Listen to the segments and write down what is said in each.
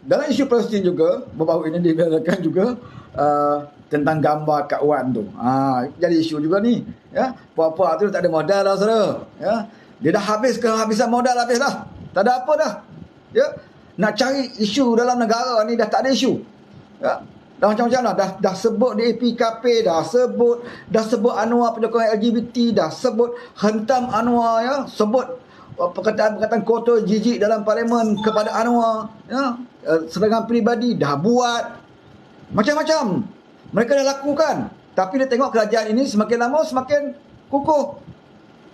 Dalam isu Palestin juga, baru-baru ini diberitakan juga tentang gambar Kak Wan tu. Jadi isu juga ni. Ya, puak-puak tu tak ada modal dah, saudara. Ya, dia dah kehabisan modal habis dah. Tak ada apa dah. Ya, nak cari isu dalam negara ni dah tak ada isu. Ya, dah macam-macam dah sebut DAP-KP, dah sebut Anwar penyokong LGBT, dah sebut hentam Anwar, ya, sebut perkataan-perkataan kotor jijik dalam parlimen kepada Anwar, ya, serangan peribadi dah buat, macam-macam mereka dah lakukan. Tapi dia tengok kerajaan ini semakin lama semakin kukuh,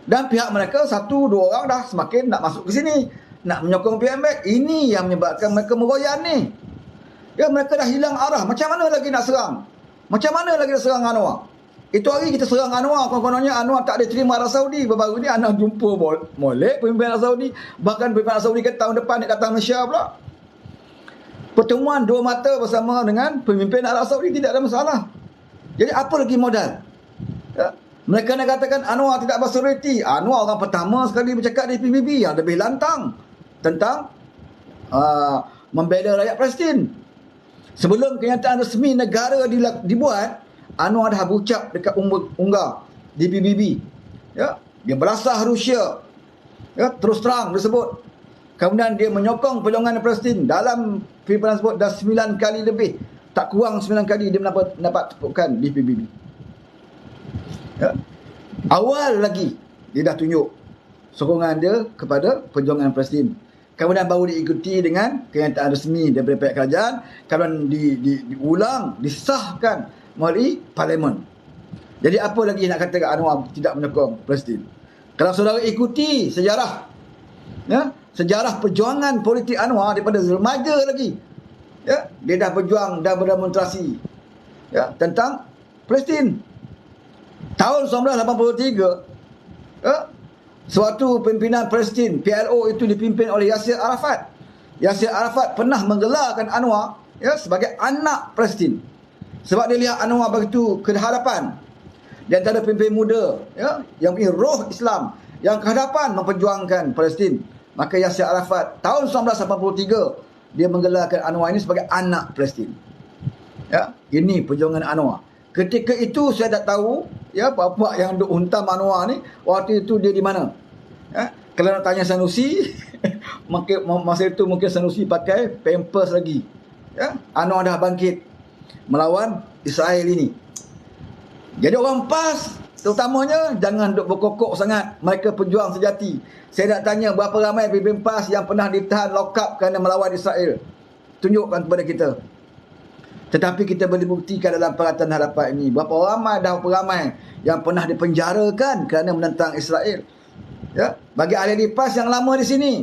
dan pihak mereka satu dua orang dah semakin nak masuk ke sini, nak menyokong PMX. Ini yang menyebabkan mereka meroyan ni. Ya, mereka dah hilang arah. Macam mana lagi nak serang? Macam mana lagi nak serang Anwar? Itu hari kita serang Anwar, kononnya Anwar tak ada terima Arab Saudi. Baru ni Anwar jumpa molek pemimpin Arab Saudi. Bahkan pemimpin Arab Saudi kata tahun depan dia datang Malaysia pula. Pertemuan dua mata bersama dengan pemimpin Arab Saudi, tidak ada masalah. Jadi apa lagi modal? Ya. Mereka nak katakan Anwar tidak bersuariti. Anwar orang pertama sekali bercakap di PBB yang lebih lantang tentang membela rakyat Palestin. Sebelum kenyataan resmi negara dibuat, Anwar dah berucap dekat Ungar di PBB. Ya, dia belasah Rusia. Ya, terus terang disebut. Kemudian dia menyokong perjuangan Palestin dalam pimpinan tersebut dah 9 kali lebih. Tak kurang 9 kali dia mendapat tepukan di PBB. Ya. Awal lagi dia dah tunjuk sokongan dia kepada perjuangan Palestin. Kemudian baru diikuti dengan kenyataan resmi daripada pihak kerajaan. Kemudian diulang, disahkan melalui parlimen. Jadi apa lagi nak kata Anwar tidak menyokong Palestin? Kalau saudara ikuti sejarah, ya, sejarah perjuangan politik Anwar daripada remaja lagi, ya, dia dah berjuang dan berdemonstrasi, ya, tentang Palestin. Tahun 1983, ya, suatu pimpinan Palestin PLO itu dipimpin oleh Yasir Arafat. Yasir Arafat pernah menggelarkan Anwar, ya, sebagai anak Palestin, sebab dia lihat Anwar begitu kehadapan di antara pemimpin muda, ya, yang punya roh Islam, yang kehadapan memperjuangkan Palestin. Maka Yasir Arafat tahun 1983 dia menggelarkan Anwar ini sebagai anak Palestin. Ya, ini perjuangan Anwar. Ketika itu saya tak tahu, ya, apa-apa yang duk hentam Anwar ni waktu itu dia di mana. Ya, kalau nak tanya Sanusi, masa itu mungkin Sanusi pakai pampers lagi. Ya, Anwar dah bangkit melawan Israel ini. Jadi orang PAS terutamanya jangan duk berkokok sangat, mereka pejuang sejati. Saya nak tanya berapa ramai pemimpin PAS yang pernah ditahan lock up kerana melawan Israel. Tunjukkan kepada kita. Tetapi kita boleh buktikan dalam perhatian hadapan ini berapa ramai yang pernah dipenjarakan kerana menentang Israel. Ya, bagi ahli PAS yang lama di sini,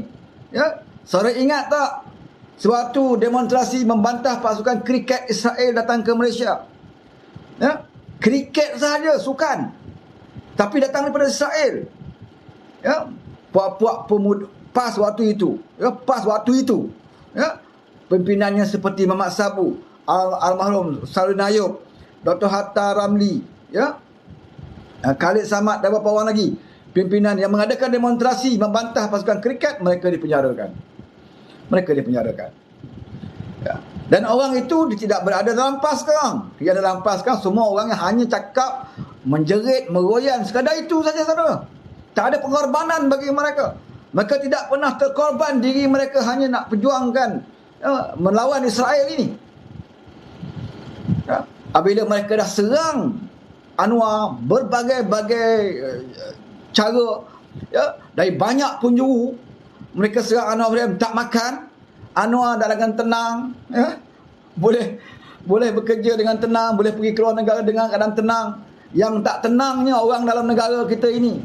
ya, saudara ingat tak sewaktu demonstrasi membantah pasukan kriket Israel datang ke Malaysia? Ya, kriket sahaja, sukan, tapi datang daripada Israel. Ya, puak-puak pemuda PAS waktu itu, ya, PAS waktu itu, ya, pimpinannya seperti Mamat Sabu, almarhum Saludin Ayub, Dr. Hatta Ramli, ya, Khalid Samad dan beberapa orang lagi, pimpinan yang mengadakan demonstrasi membantah pasukan kriket, mereka dipenjarakan. Ya. Dan orang itu tidak berada dalam PAS sekarang. Yang dalam PAS sekarang semua orang yang hanya cakap, menjerit, meroyan, sekadar itu saja, saudara. Tak ada pengorbanan bagi mereka. Mereka tidak pernah terkorban diri mereka hanya nak perjuangkan, ya, melawan Israel ini. Ya. Apabila mereka dah serang Anwar berbagai-bagai cara, ya, dari banyak penjuru, mereka serang Anwar, tak makan. Anwar dalam tenang, ya, boleh bekerja dengan tenang, boleh pergi keluar negara dengan keadaan tenang. Yang tak tenangnya orang dalam negara kita ini,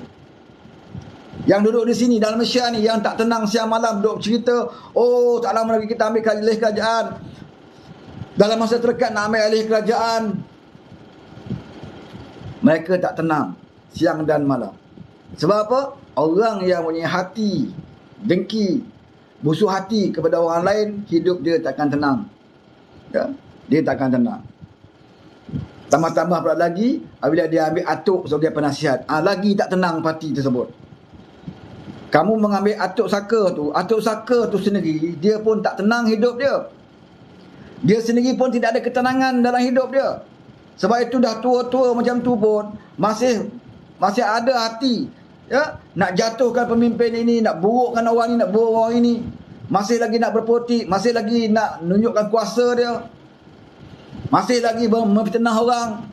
yang duduk di sini dalam Malaysia ni, yang tak tenang siang malam duduk cerita, oh tak lama lagi kita ambil alih kerajaan, dalam masa terdekat nak ambil alih kerajaan. Mereka tak tenang siang dan malam. Sebab apa? Orang yang punya hati dengki, busuk hati kepada orang lain, hidup dia takkan tenang. Ya, dia takkan tenang. Tambah-tambah pula lagi, apabila dia ambil atuk sebagai penasihat, lagi tak tenang parti tersebut. Kamu mengambil Atuk Saka tu sendiri, dia pun tak tenang hidup dia. Dia sendiri pun tidak ada ketenangan dalam hidup dia. Sebab itu dah tua-tua macam tu pun masih ada hati, ya, nak jatuhkan pemimpin ini, nak burukkan orang ni, nak buruk orang ini. Masih lagi nak berpolitik, masih lagi nak menunjukkan kuasa dia. Masih lagi memfitnah orang.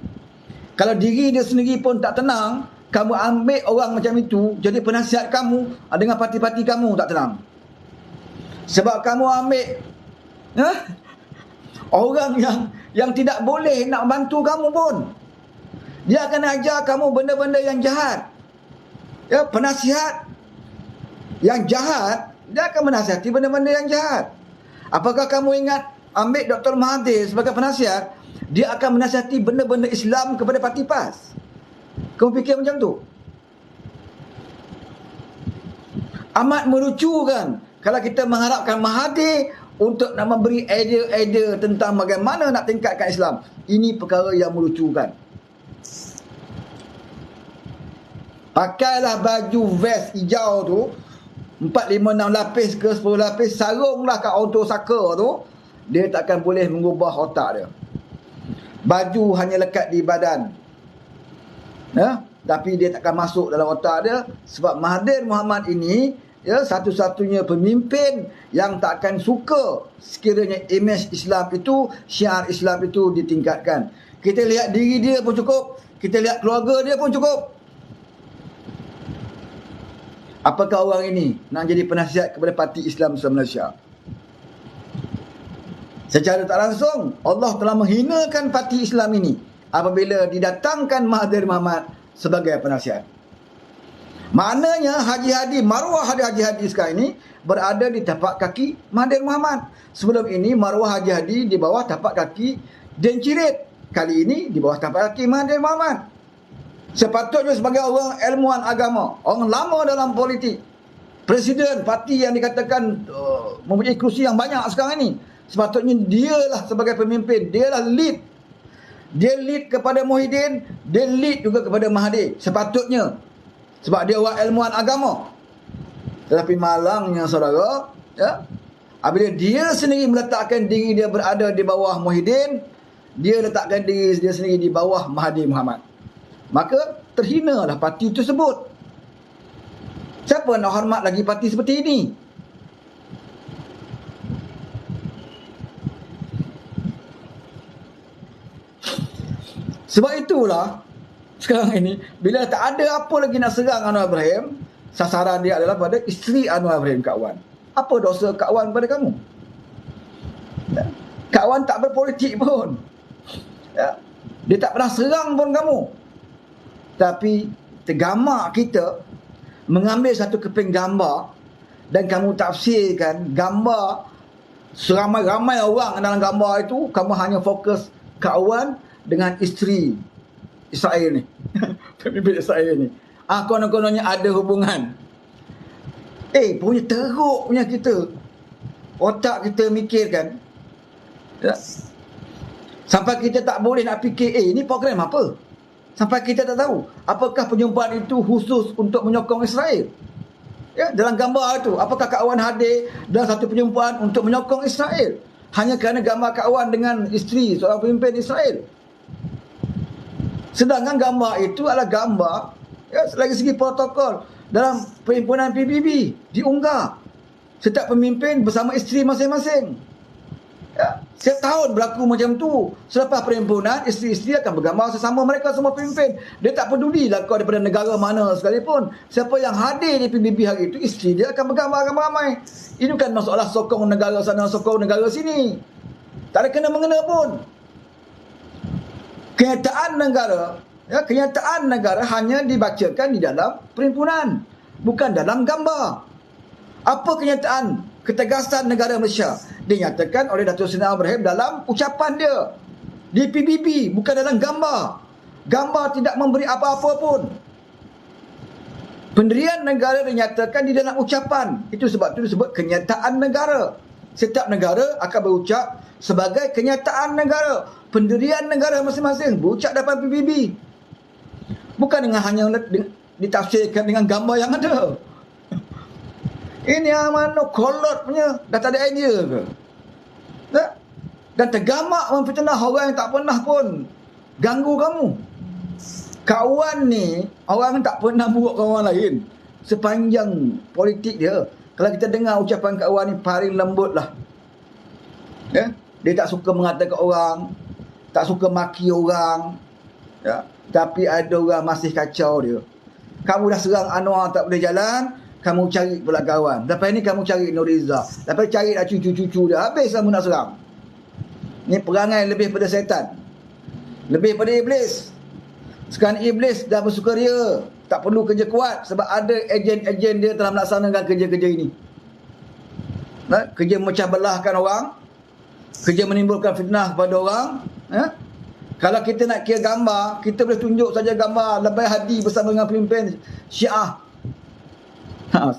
Kalau diri dia sendiri pun tak tenang, kamu ambil orang macam itu jadi penasihat kamu, dengan parti-parti kamu tak tenang. Sebab kamu ambil, ya, orang yang tidak boleh nak bantu kamu pun. Dia akan ajar kamu benda-benda yang jahat. Ya, penasihat yang jahat, dia akan menasihati benda-benda yang jahat. Apakah kamu ingat ambil Dr. Mahathir sebagai penasihat, dia akan menasihati benda-benda Islam kepada parti PAS? Kamu fikir macam tu? Amat melucukan kalau kita mengharapkan Mahathir untuk nak memberi idea-idea tentang bagaimana nak tingkatkan Islam. Ini perkara yang melucukan. Pakailah baju vest hijau tu, 4, 5, 6 lapis ke 10 lapis, sarunglah kat Atuk Saka tu, dia takkan boleh mengubah otak dia. Baju hanya lekat di badan, ya, tapi dia takkan masuk dalam otak dia. Sebab Mahathir Mohamad ini, ya, satu-satunya pemimpin yang takkan suka sekiranya imej Islam itu, syiar Islam itu ditingkatkan. Kita lihat diri dia pun cukup, kita lihat keluarga dia pun cukup. Apakah orang ini nak jadi penasihat kepada parti Islam Malaysia? Secara tak langsung, Allah telah menghinakan parti Islam ini apabila didatangkan Mahathir Mohamad sebagai penasihat. Maknanya maruah Haji Hadi sekarang ini berada di tapak kaki Mahathir Mohamad. Sebelum ini maruah Haji Hadi di bawah tapak kaki Den Cirit. Kali ini di bawah tapak kaki Mahathir Mohamad. Sepatutnya sebagai orang ilmuwan agama, orang lama dalam politik, presiden parti yang dikatakan mempunyai kerusi yang banyak sekarang ini, sepatutnya dialah sebagai pemimpin, dialah lead. Dia lead kepada Muhyiddin, dia lead juga kepada Mahathir. Sepatutnya, sebab dia orang ilmuwan agama. Tetapi malangnya saudara, ya, apabila dia sendiri meletakkan diri dia berada di bawah Muhyiddin, dia letakkan diri dia sendiri di bawah Mahathir Mohamad, maka terhinalah parti tersebut. Siapa nak hormat lagi parti seperti ini? Sebab itulah sekarang ini, bila tak ada apa lagi nak serang Anwar Ibrahim, sasaran dia adalah pada isteri Anwar Ibrahim, Kak Wan. Apa dosa Kak Wan pada kamu? Ya. Kak Wan tak berpolitik pun, ya. Dia tak pernah serang pun kamu. Tapi tergamak kita mengambil satu keping gambar dan kamu tafsirkan gambar seramai-ramai orang dalam gambar itu, kamu hanya fokus Kak Wan dengan isteri Israel ni. Pemimpin Israel ni. Konon-kononnya ada hubungan. Punya teruk punya kita. Otak kita mikirkan. Ya. Sampai kita tak boleh nak fikir, ini program apa? Sampai kita tak tahu apakah perjumpaan itu khusus untuk menyokong Israel. Ya, dalam gambar itu, apakah Kak Wan hadir dalam satu perjumpaan untuk menyokong Israel hanya kerana gambar Kak Wan dengan isteri seorang pemimpin Israel? Sedangkan gambar itu adalah gambar, ya, dari segi protokol dalam perhimpunan PBB diunggah setiap pemimpin bersama isteri masing-masing. Ya, setiap tahun berlaku macam tu. Selepas perhimpunan, isteri-isteri akan bergambar sesama mereka semua pemimpin. Dia tak pedulilah kau daripada negara mana sekalipun. Siapa yang hadir di PBB hari itu, isteri dia akan bergambar ramai-ramai. Ini bukan masalah sokong negara sana, sokong negara sini. Tak ada kena-mengena pun. Kenyataan negara hanya dibacakan di dalam perhimpunan, bukan dalam gambar. Apa kenyataan ketegasan negara Malaysia? Dinyatakan oleh Datuk Seri Anwar Ibrahim dalam ucapan dia di PBB, bukan dalam gambar. Gambar tidak memberi apa-apa pun. Pendirian negara dinyatakan di dalam ucapan. Itu sebab itu disebut kenyataan negara. Setiap negara akan berucap sebagai kenyataan negara. Pendirian negara masing-masing berucap dalam PBB. Bukan dengan hanya ditafsirkan dengan gambar yang ada. Ini yang mana kolot punya, dah tak ada idea ke? Tak? Dan tergamak memfitnah orang yang tak pernah pun ganggu kamu. Kawan ni, orang yang tak pernah buruk kawan orang lain sepanjang politik dia. Kalau kita dengar ucapan kawan ni paling lembut lah. Ya? Dia tak suka mengatakan orang, tak suka maki orang. Ya? Tapi ada orang masih kacau dia. Kamu dah serang Anwar tak boleh jalan, kamu cari pula kawan. Lepas ni kamu cari Nuriza. Lepas cari lah cucu-cucu dia. Habis kamu nak serang. Ni perangai lebih pada setan. Lebih pada iblis. Sekarang iblis dah bersukaria. Tak perlu kerja kuat sebab ada ejen-ejen dia telah melaksanakan kerja-kerja ini. Kerja memecah belahkan orang. Kerja menimbulkan fitnah kepada orang. Kalau kita nak kira gambar, kita boleh tunjuk saja gambar Lebay Hadi bersama dengan pemimpin Syiah.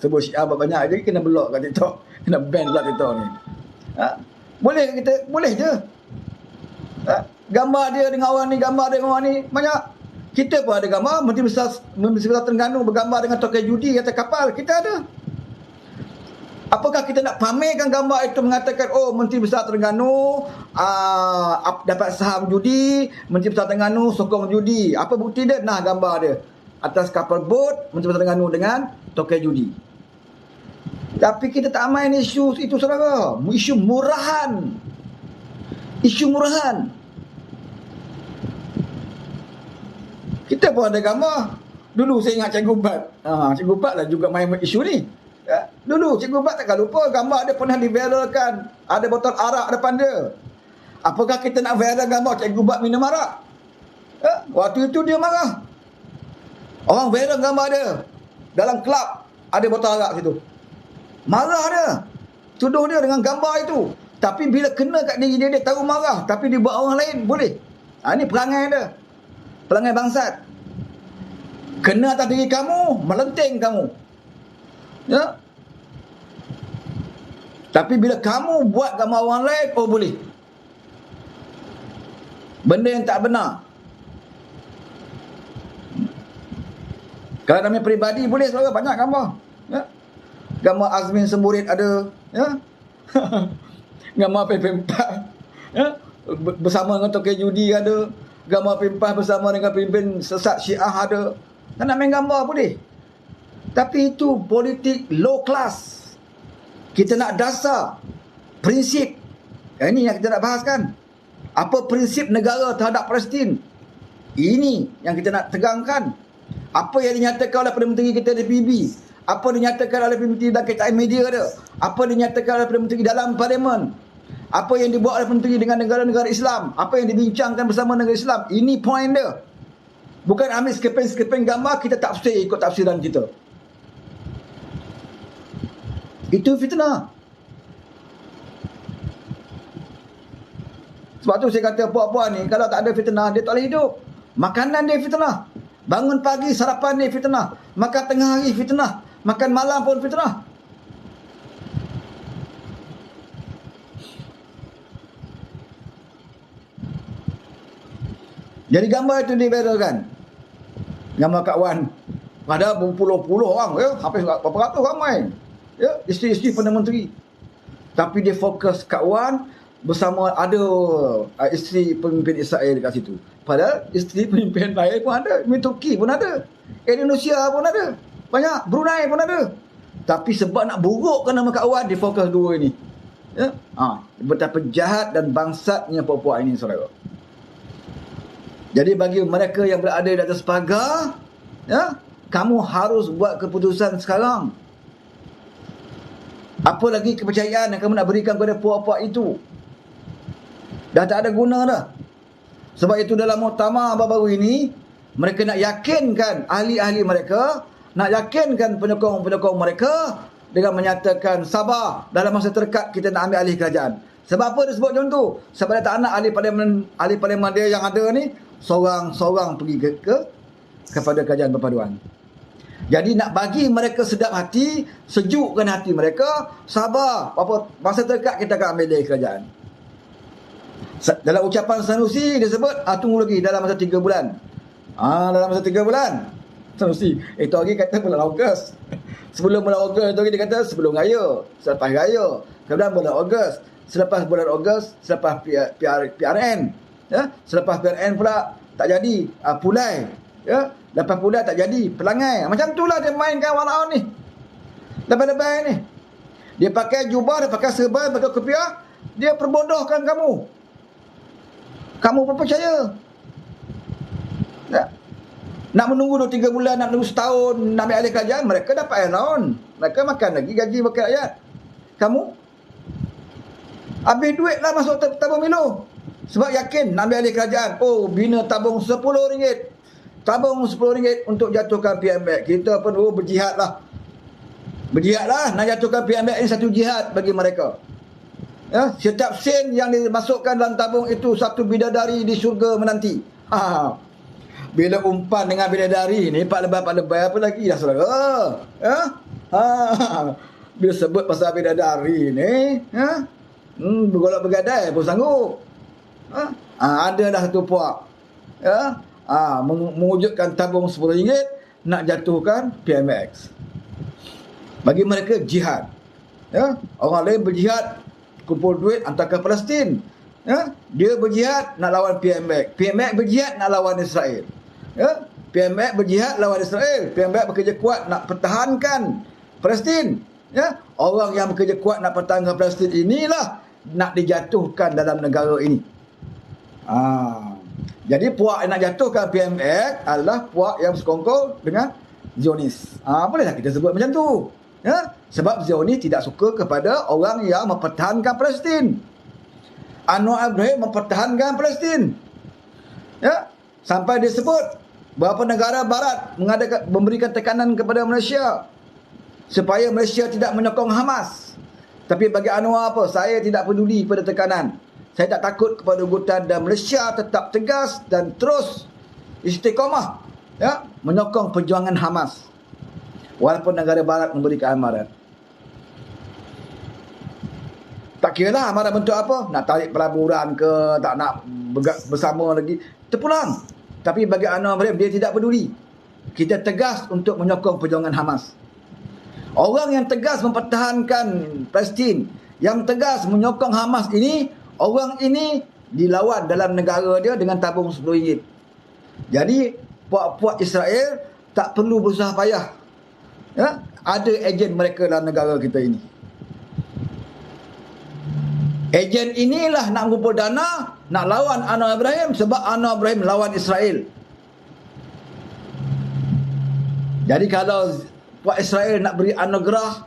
Sebut Syiah banyak, jadi kena block kat TikTok. Kena ban pula TikTok ni. Boleh kita, boleh je. Gambar dia dengan orang ni, gambar dia dengan orang ni, banyak. Kita pun ada gambar, Menteri Besar Terengganu bergambar dengan tokai judi atas kapal. Kita ada. Apakah kita nak pamerkan gambar itu mengatakan, oh Menteri Besar Terengganu dapat saham judi, Menteri Besar Terengganu sokong judi. Apa bukti dia? Nah, gambar dia. Atas kapal bot, Menteri Besar Terengganu dengan tokai judi. Tapi kita tak main isu itu, saudara. Isu murahan. Isu murahan. Kita pun ada gambar. Dulu saya ingat Cikgu Bat. Cikgu Bat lah juga main isu ni. Ya? Dulu Cikgu Bat takkan lupa gambar dia pernah diviralkan. Ada botol arak depan dia. Apakah kita nak viral gambar Cikgu Bat minum arak? Ya? Waktu itu dia marah. Orang viral gambar dia. Dalam kelab ada botol arak situ. Marah dia. Tuduh dia dengan gambar itu. Tapi bila kena kat diri dia, dia tahu marah. Tapi dia buat orang lain, boleh. Ini perangai dia. Perangai bangsat. Kena atas diri kamu, melenting kamu. Ya. Tapi bila kamu buat gambar orang lain, oh boleh. Benda yang tak benar. Kalau namanya peribadi, boleh saudara, banyak gambar. Ya. Gambar Azmin Semburit ada. Ya. Gambar PP4. Ya. Bersama dengan tokai judi ada. Gambar P4 bersama dengan pemimpin sesat Syiah ada. Tak nak main gambar boleh. Tapi itu politik low class. Kita nak dasar prinsip. Ini yang kita nak bahaskan. Apa prinsip negara terhadap Palestin? Ini yang kita nak tegangkan. Apa yang dinyatakan oleh Perdana Menteri kita di PBB? Apa dinyatakan oleh Perdana Menteri dalam KTI media dia? Apa dinyatakan oleh Perdana Menteri dalam parlimen? Apa yang dibuat oleh menteri dengan negara-negara Islam? Apa yang dibincangkan bersama negara Islam? Ini poin dia. Bukan ambil sekeping-sekeping gambar, kita tafsir ikut tafsiran kita. Itu fitnah. Sebab tu saya kata puan-puan ni, kalau tak ada fitnah, dia tak boleh hidup. Makanan dia fitnah. Bangun pagi, sarapan dia fitnah. Makan tengah hari fitnah. Makan malam pun fitnah. Jadi gambar itu diviralkan. Gambar Kak Wan. Ada berpuluh-puluh orang. Ya, hampir berapa ratus ramai. Ya, isteri-isteri Perdana Menteri. Tapi dia fokus Kak Wan bersama ada isteri pemimpin Israel dekat situ. Padahal isteri pemimpin lain pun ada. Pemimpin Turki pun ada. Indonesia pun ada. Banyak. Brunei pun ada. Tapi sebab nak burukkan nama Kak Wan, dia fokus dua ini. Ya? Betapa jahat dan bangsatnya puak-puak ini, saudara. Jadi bagi mereka yang berada di atas pagar, ya, kamu harus buat keputusan sekarang. Apa lagi kepercayaan yang kamu nak berikan kepada puak-puak itu? Dah tak ada guna dah. Sebab itu dalam muktamar baru-baru ini, mereka nak yakinkan ahli-ahli mereka, nak yakinkan penyokong-penyokong mereka dengan menyatakan sabar, dalam masa terdekat kita nak ambil alih kerajaan. Sebab apa dia sebut macam tu? Sebab dia tak nak ahli parlimen dia yang ada ni seorang-seorang pergi kepada kerajaan perpaduan. Jadi nak bagi mereka sedap hati, sejukkan hati mereka, sabar, apa masa terdekat kita akan ambil alih kerajaan. Dalam ucapan Sanusi dia sebut tunggu lagi dalam masa 3 bulan. Dalam masa 3 bulan Sanusi. Itu hari kata bulan Ogos. Sebelum bulan Ogos itu dia kata sebelum raya, selepas raya. Kemudian bulan Ogos, selepas bulan Ogos, selepas PRN. Ya, selepas PRN pula tak jadi Pulai. Ya, lepas Pulai tak jadi Pelangai. Macam itulah dia mainkan walaun ni. Lebih-lebih ni. Dia pakai jubah, dia pakai serban, pakai kopiah, dia perbodohkan kamu. Kamu pun percaya. Ya. Nak menunggu 2-3 bulan, nak menunggu setahun, nak ambil alih kerajaan, mereka dapat allowance. Mereka makan lagi gaji wakil rakyat. Kamu habis duit lah masuk tabung Milo. Sebab yakin nak ambil alih kerajaan. Oh, bina tabung RM10. Tabung RM10 untuk jatuhkan PMX. Kita pun berjihad lah. Berjihad lah. Nak jatuhkan PMX ini satu jihad bagi mereka. Ya, setiap sen yang dimasukkan dalam tabung itu satu bidadari di syurga menanti. Bila umpan dengan bidadari ni, pak lebay apa lagi dah saudara. Ya? Bila sebut pasal bidadari ni, ya? Bergolak bergadai pun sanggup. Ada dah satu puak. Ya? Mewujudkan tabung RM10 nak jatuhkan PMX. Bagi mereka jihad. Ya? Orang lain berjihad kumpul duit hantar ke Palestin. Ya? Dia berjihad nak lawan PMX. PMX berjihad nak lawan Israel. Ya? PMX berjihad lawan Israel. PMX bekerja kuat nak pertahankan Palestin. Ya? Orang yang bekerja kuat nak pertahankan Palestin inilah nak dijatuhkan dalam negara ini. Jadi puak yang nak jatuhkan PMX adalah puak yang bersekongkol dengan Zionis. Bolehlah kita sebut macam tu. Ya? Sebab Zionis tidak suka kepada orang yang mempertahankan Palestin. Anwar Ibrahim mempertahankan Palestin. Ya? Sampai disebut beberapa negara barat memberikan tekanan kepada Malaysia supaya Malaysia tidak menyokong Hamas. Tapi bagi Anwar apa? Saya tidak peduli pada tekanan. Saya tak takut kepada ugutan dan Malaysia tetap tegas dan terus istiqamah, ya, menyokong perjuangan Hamas. Walaupun negara barat memberikan amaran. Tak kira lah amaran bentuk apa. Nak tarik pelaburan ke, tak nak bersama lagi, terpulang. Tapi bagi Anwar Ibrahim, dia tidak peduli. Kita tegas untuk menyokong perjuangan Hamas. Orang yang tegas mempertahankan Palestin, yang tegas menyokong Hamas ini, orang ini dilawan dalam negara dia dengan tabung RM10. Jadi puak-puak Israel tak perlu berusaha payah. Ya? Ada ejen mereka dalam negara kita ini. Ejen inilah nak mengumpul dana, nak lawan Anwar Ibrahim sebab Anwar Ibrahim lawan Israel. Jadi kalau puak Israel nak beri anugerah,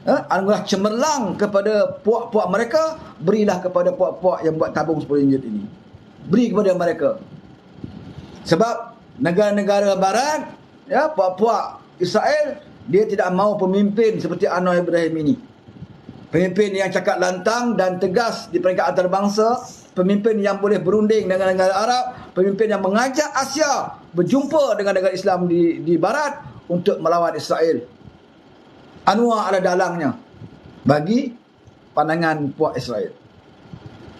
anugerah cemerlang kepada puak-puak mereka, berilah kepada puak-puak yang buat tabung RM10 ini. Beri kepada mereka. Sebab negara-negara barat, ya, puak-puak Israel, dia tidak mahu pemimpin seperti Anwar Ibrahim ini. Pemimpin yang cakap lantang dan tegas di peringkat antarabangsa, pemimpin yang boleh berunding dengan negara Arab, pemimpin yang mengajak Asia berjumpa dengan negara Islam di barat untuk melawan Israel. Anwar ada dalangnya bagi pandangan puak Israel.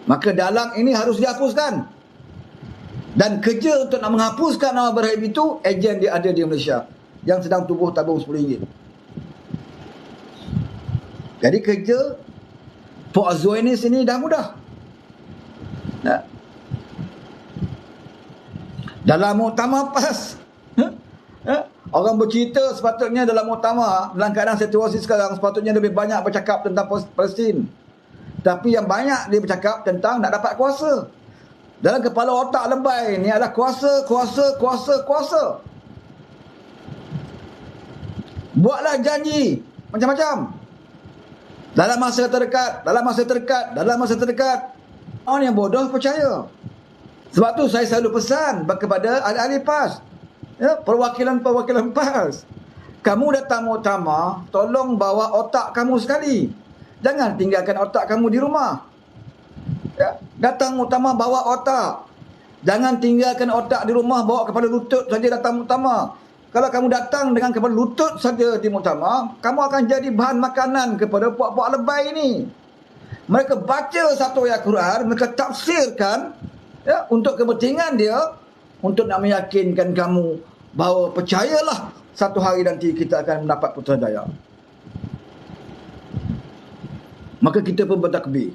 Maka dalang ini harus dihapuskan. Dan kerja untuk nak menghapuskan Anwar Ibrahim itu, ejen dia ada di Malaysia yang sedang tubuh tabung RM10. Jadi kerja puak Zionis ini dah mudah. Nah. Dalam muktamar PAS, orang bercerita sepatutnya dalam muktamar, dalam keadaan situasi sekarang, sepatutnya lebih banyak bercakap tentang Palestin. Tapi yang banyak dia bercakap tentang nak dapat kuasa. Dalam kepala otak lebay ni adalah kuasa. Buatlah janji macam-macam. Dalam masa terdekat. Orang yang bodoh percaya. Sebab tu saya selalu pesan kepada ahli-ahli PAS, ya, perwakilan-perwakilan PAS. Kamu datang muktamar, tolong bawa otak kamu sekali. Jangan tinggalkan otak kamu di rumah. Ya, datang muktamar bawa otak. Jangan tinggalkan otak di rumah, bawa kepala lutut saja datang muktamar. Kalau kamu datang dengan kepala lutut saja di muktamar, kamu akan jadi bahan makanan kepada puak-puak lebay ini. Mereka baca satu ayat Quran, mereka tafsirkan, ya, untuk kepentingan dia, untuk nak meyakinkan kamu bahawa percayalah satu hari nanti kita akan mendapat Putrajaya. Maka kita pun bertakbir.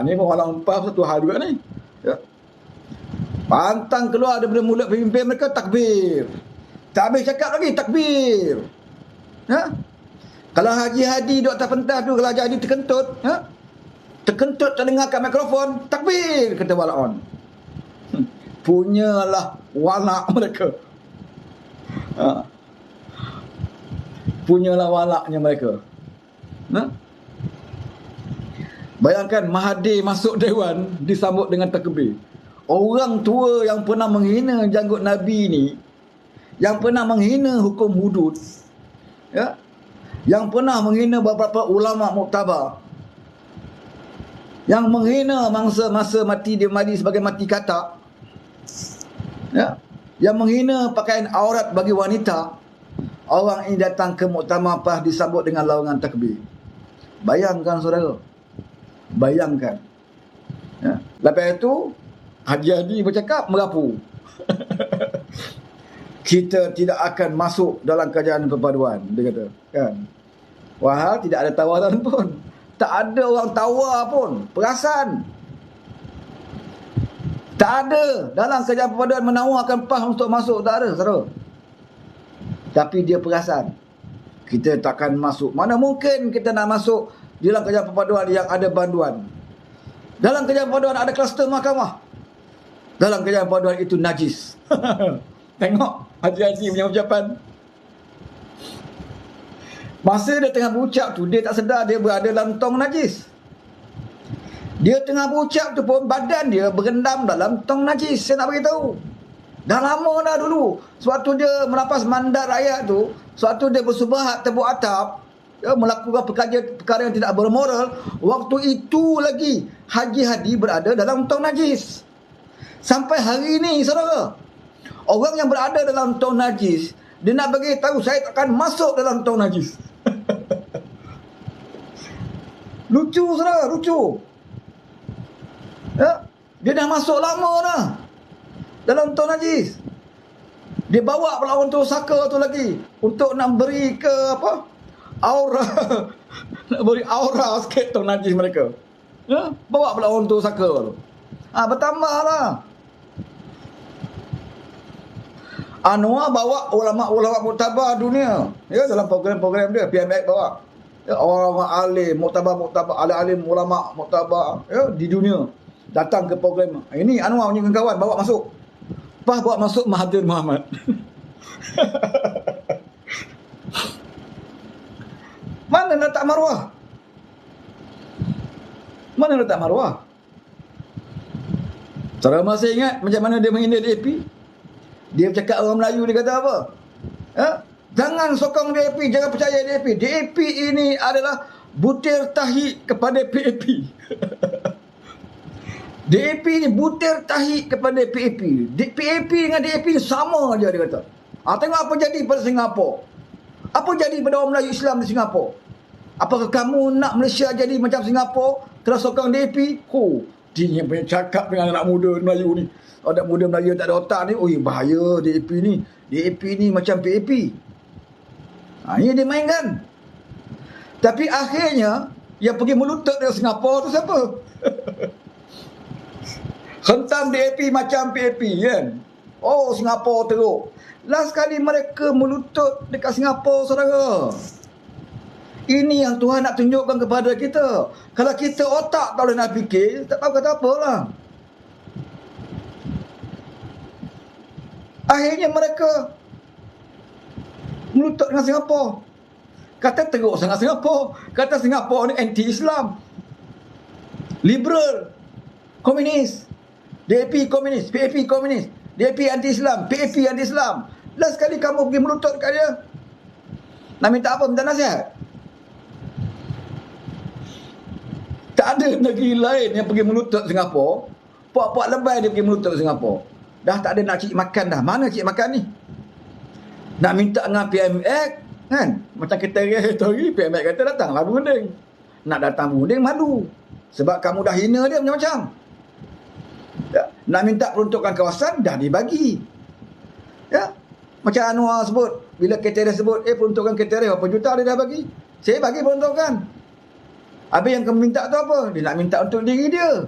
Ni orang empah satu hari juga ni. Ya. Pantang keluar daripada mulut pemimpin mereka, takbir. Tak habis cakap lagi, takbir. Ya. Kalau Haji Hadi duduk atas pentas tu, kalau Haji Hadi terkentut, ya, terkentut terdengarkan mikrofon, takbir, kata walaon. Punyalah walak mereka. Ha. Punyalah walaknya mereka. Ha? Bayangkan Mahathir masuk dewan disambut dengan takbir. Orang tua yang pernah menghina janggut Nabi ni, yang pernah menghina hukum hudud, ya, yang pernah menghina beberapa ulama muktabar, yang menghina masa mati dia mati sebagai mati katak, ya, yang menghina pakaian aurat bagi wanita, orang ini datang ke muktamar PAS disambut dengan laungan takbir. Bayangkan saudara, bayangkan. Ya. Lepas itu Haji Hadi bercakap merapu. Kita tidak akan masuk dalam kerajaan perpaduan, dia kata, kan. Wahal tidak ada tawaran pun. Tak ada orang tawar pun. Perasan. Tak ada dalam kerajaan perpaduan menawarkan PAS untuk masuk. Tak ada, saudara. Tapi dia perasan. Kita takkan masuk. Mana mungkin kita nak masuk di dalam kerajaan perpaduan yang ada banduan. Dalam kerajaan perpaduan ada kluster mahkamah. Dalam kerajaan perpaduan itu najis. Tengok Haji punya ucapan. Masa dia tengah berucap tu, dia tak sedar dia berada dalam tong najis. Dia tengah berucap tu pun badan dia berendam dalam tong najis. Saya nak beritahu. Dah lama dah dulu. Sewaktu dia melapas mandat rakyat tu, sewaktu dia bersubahat tebuk atap, ya, melakukan perkara yang tidak bermoral, waktu itu lagi Haji Hadi berada dalam tong najis. Sampai hari ini, saudara, orang yang berada dalam tong najis, dia nak bagi tahu saya takkan masuk dalam tong najis. Lucu, saudara, lucu. Ya, dia dah masuk lama dah dalam tong najis. Dia bawa pula orang tu saka tu lagi untuk nak beri ke apa? Aura. Nak beri aura sikit tong najis mereka. Ya, bawa pula orang tu saka tu. Bertambahlah. Anwar bawa ulama-ulama muktabar dunia, ya, dalam program-program dia. PMX bawa, ya, orang-orang alim muktabar, alim ulama muktabar, ya, di dunia datang ke program. Ini Anwar punya kawan bawa masuk. PAS bawa masuk Mahathir Mohamad. Mana letak maruah? Mana letak maruah? Saudara masih ingat macam mana dia menghina DAP? Dia bercakap orang Melayu, dia kata apa? Ya? Jangan sokong DAP, jangan percaya DAP. DAP ini adalah butir tahi kepada PAP. DAP ni butir tahi kepada PAP. PAP dengan DAP ni sama je, dia kata. Tengok apa jadi pada Singapura. Apa jadi pada orang Melayu Islam di Singapura? Apakah kamu nak Malaysia jadi macam Singapura? Kalau sokong DAP? Dia punya cakap dengan anak muda Melayu ni. Anak muda Melayu tak ada otak ni, bahaya DAP ni. DAP ni macam PAP. Ini dia mainkan. Tapi akhirnya yang pergi melutut dari Singapura tu siapa? Hentam DAP macam PAP, kan? Singapura teruk. Last kali mereka melutut dekat Singapura, saudara. Ini yang Tuhan nak tunjukkan kepada kita. Kalau kita otak tak boleh nak fikir, tak tahu kata apalah. Akhirnya mereka melutut dengan Singapura. Kata teruk sangat Singapura. Kata Singapura ni anti-Islam, liberal, komunis. DAP komunis, PAP komunis, DAP anti-Islam, PAP anti-Islam. Last kali kamu pergi melutut kat dia, nak minta apa? Minta nasihat? Tak ada negeri lain yang pergi melutut Singapura. Puak-puak lebay dia pergi melutut Singapura. Dah tak ada nak cik makan dah. Mana cik makan ni? Nak minta dengan PMX, kan? Macam kita hari PMX kata datang lah berunding. Nak datang berunding malu. Sebab kamu dah hina dia macam-macam. Ya. Nak minta peruntukan kawasan dah dibagi. Ya. Macam Anwar sebut, bila kriteria sebut, peruntukan kriteria berapa juta dia dah bagi. Saya bagi peruntukan. Habis yang kamu minta tu apa? Dia nak minta untuk diri dia.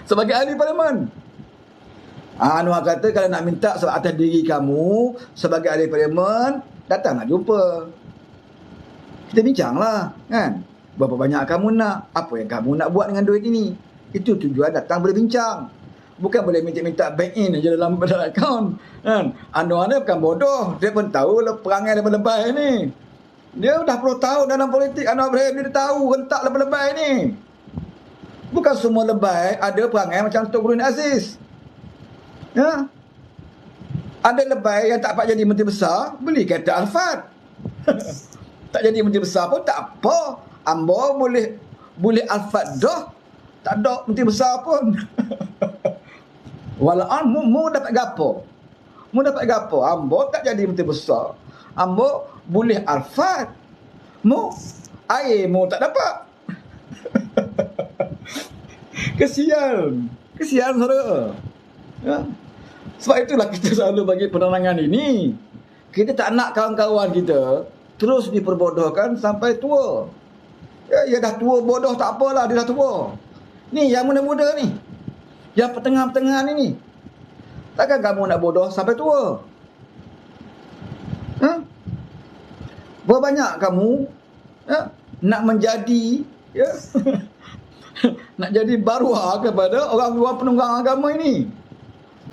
Sebagai ahli parlimen. Anwar kata kalau nak minta sebab atas diri kamu, sebagai ahli parlimen, datang nak jumpa. Kita bincanglah, kan? Berapa banyak kamu nak? Apa yang kamu nak buat dengan duit ini? Itu tujuan datang boleh bincang. Bukan boleh minta bank in je dalam akaun, kan? Anwar ni bukan bodoh. Dia pun tahu perangai lebay-lebay ni. Dia dah 10 tahun dalam politik. Anwar Ibrahim dia tahu rentak lebay-lebay ni. Bukan semua lebay ada perangai macam Tun Nurul Aziz. Ya? Ada lebay yang tak dapat jadi menteri besar, beli kereta Alphard. Tak jadi menteri besar pun tak apa. Ambo boleh Alphard dah. Tak ada menteri besar pun. Walau mu dapat gapo? Mu dapat gapo? Ambo tak jadi menteri besar. Ambo boleh Alphard. Mu air mu tak dapat. Kesian saudara. Ya. Sebab itulah kita selalu bagi penerangan ini. Kita tak nak kawan-kawan kita terus diperbodohkan sampai tua. Ya dah tua bodoh tak apalah, dia dah tua. Ni yang muda-muda ni, yang pertengah-pertengah ni, takkan kamu nak bodoh sampai tua? Berapa banyak kamu nak menjadi nak jadi baruah kepada orang luar penunggang agama ini?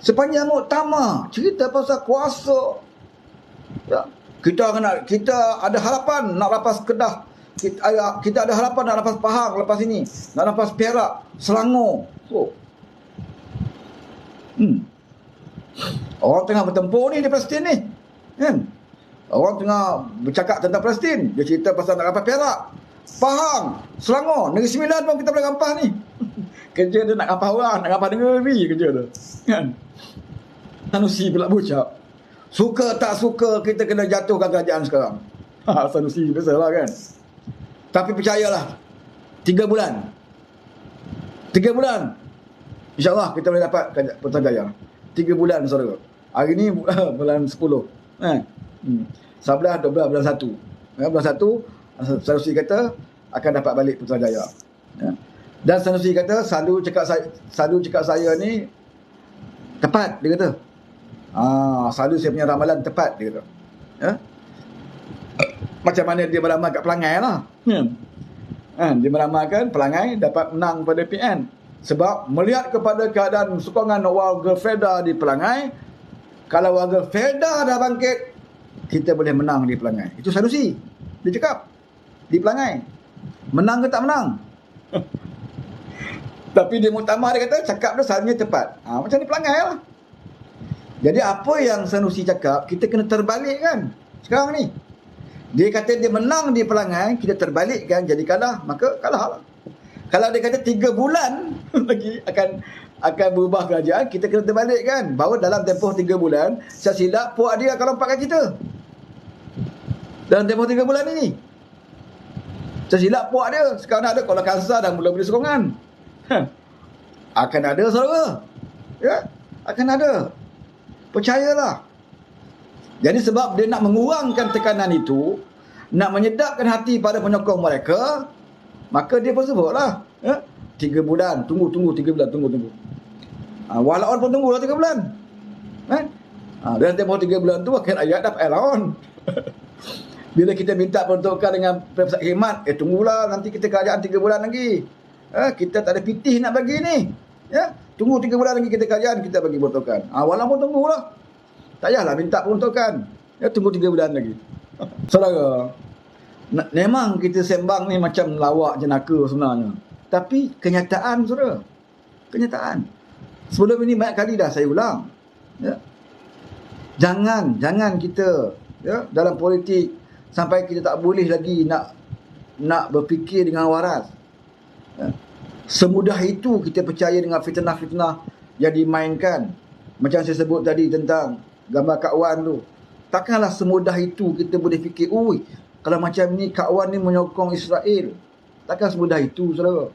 Sepanjang muktamar cerita pasal kuasa, kita ada harapan nak lepas Kedah, kita ada harapan nak lepas Pahang lepas ini, nak lepas Perak, Selangor. Orang tengah bertempur ni di Palestin ni, kan? Orang tengah bercakap tentang Palestin, dia cerita pasal nak lepas Perak, Pahang, Selangor, Negeri Sembilan pun kita boleh rampas ni. Kerja dia nak rampas orang, nak rampas negeri kerja dia, kan? Sanusi pula bucap, suka tak suka kita kena jatuhkan kerajaan sekarang. Sanusi biasalah, kan? Tapi percayalah, 3 bulan InsyaAllah kita boleh dapat Putrajaya. 3 bulan saudara. Hari ni bulan 10, 11, 12, bulan 1, bulan 1 Sanusi kata akan dapat balik Putrajaya. Dan Sanusi kata selalu cakap saya ni tepat, dia kata. Selalu saya punya ramalan tepat, dia kata. Macam mana dia beramal kat Pelangai lah. Dia beramalkan Pelangai dapat menang pada PN. Sebab melihat kepada keadaan sokongan warga Felda di Pelangai, kalau warga Felda dah bangkit, kita boleh menang di Pelangai. Itu Sanusi. Dia cakap di Pelangai. Menang ke tak menang? Tapi di muktamar dia kata cakap dia selalunya tepat. Macam ni Pelangai lah. Jadi apa yang Sanusi cakap, kita kena terbalikkan sekarang ni. Dia kata dia menang di Pelangai, kita terbalikkan jadi kalah, maka kalah lah. Kalau dia kata 3 bulan lagi akan berubah kerajaan, kita kena terbalikkan bahawa dalam tempoh 3 bulan, saya silap puak dia akan lompatkan kita. Dalam tempoh 3 bulan ini, saya silap puak dia. Sekarang ada Kuala Kansar dah mula beri sokongan. Akan ada saudara. Ya, akan ada. Percayalah. Jadi sebab dia nak mengurangkan tekanan itu, nak menyedapkan hati pada penyokong mereka, maka dia pun sebutlah 3 bulan, tunggu 3 bulan, tunggu. Walaupun pun tunggulah 3 bulan. Dalam tempoh 3 bulan tu akhir ayat dapat lawan. Bila kita minta peruntukan dengan Pusat Khidmat, tunggulah nanti kita kerajaan 3 bulan lagi. Kita tak ada pitih nak bagi ni. Tunggu 3 bulan lagi kita kerajaan, kita bagi peruntukan. Walaupun tunggulah. Tak payahlah minta peruntukan. Tunggu 3 bulan lagi. Saudara, memang kita sembang ni macam lawak jenaka sebenarnya. Tapi kenyataan saudara. Kenyataan. Sebelum ini banyak kali dah saya ulang. Jangan kita dalam politik sampai kita tak boleh lagi nak berfikir dengan waras. Semudah itu kita percaya dengan fitnah-fitnah yang dimainkan. Macam saya sebut tadi tentang gambar Kak Wan tu. Takkanlah semudah itu kita boleh fikir, kalau macam ni Kak Wan ni menyokong Israel. Takkan semudah itu saudara.